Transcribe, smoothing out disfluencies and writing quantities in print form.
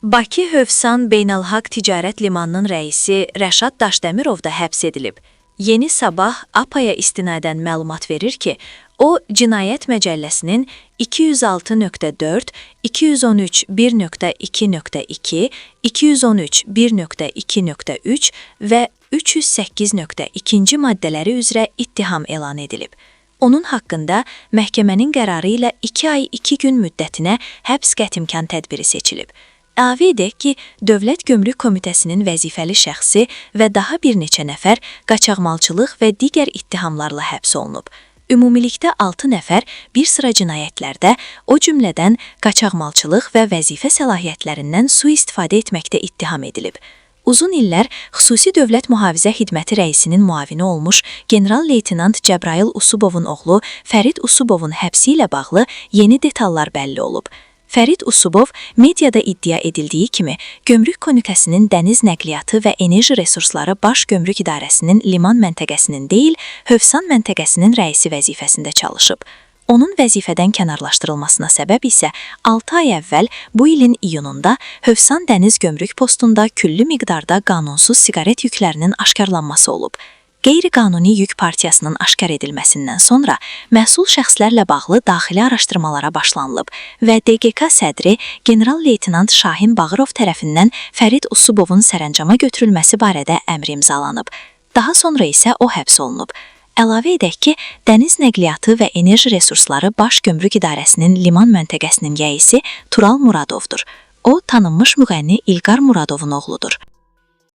Bakı Hövsan Beynəlxalq Ticarət Limanının rəisi Rəşad Daşdəmirov da həbs edilib. Yeni Sabah APA-ya istinadən məlumat verir ki, o, Cinayət Məcəlləsinin 206.4, 213 1.2.2, 213 1.2.3 və 308.2-ci maddələri üzrə ittiham elan edilib. Onun haqqında məhkəmənin qərarı ilə 2 ay 2 gün müddətinə həbs qətimkan tədbiri seçilib. Əlavə edək ki, Dövlət Gömrük Komitəsinin vəzifəli şəxsi və daha bir neçə nəfər qaçaqmalçılıq və digər ittihamlarla həbs olunub. Ümumilikdə 6 nəfər bir sıra cinayətlərdə, o cümlədən qaçaqmalçılıq və vəzifə səlahiyyətlərindən sui-istifadə etməkdə ittiham edilib. Uzun illər Xüsusi Dövlət Mühafizə Xidməti rəisinin müavini olmuş general-leytenant Cəbrayıl Usubovun oğlu Fərid Usubovun həbsi ilə bağlı yeni detallar bəlli olub. Fərid Usubov mediada iddia edildiyi kimi, Gömrük Komitəsinin Dəniz Nəqliyyatı və Enerji Resursları Baş Gömrük İdarəsinin liman məntəqəsinin deyil, Hövsan məntəqəsinin rəisi vəzifəsində çalışıb. Onun vəzifədən kənarlaşdırılmasına səbəb isə 6 ay əvvəl bu ilin iyununda Hövsan Dəniz Gömrük postunda küllü miqdarda qanunsuz siqaret yüklərinin aşkarlanması olub. Qeyri-qanuni yük partiyasının aşkar edilməsindən sonra məsul şəxslərlə bağlı daxili araşdırmalara başlanılıb və DQK sədri general-leytenant Şahin Bağırov tərəfindən Fərid Usubovun sərəncama götürülməsi barədə əmr imzalanıb. Daha sonra isə o həbs olunub. Əlavə edək ki, Dəniz Nəqliyyatı və Enerji Resursları Baş Gömrük İdarəsinin liman məntəqəsinin rəisi Tural Muradovdur. O, tanınmış müğənni İlqar Muradovun oğludur.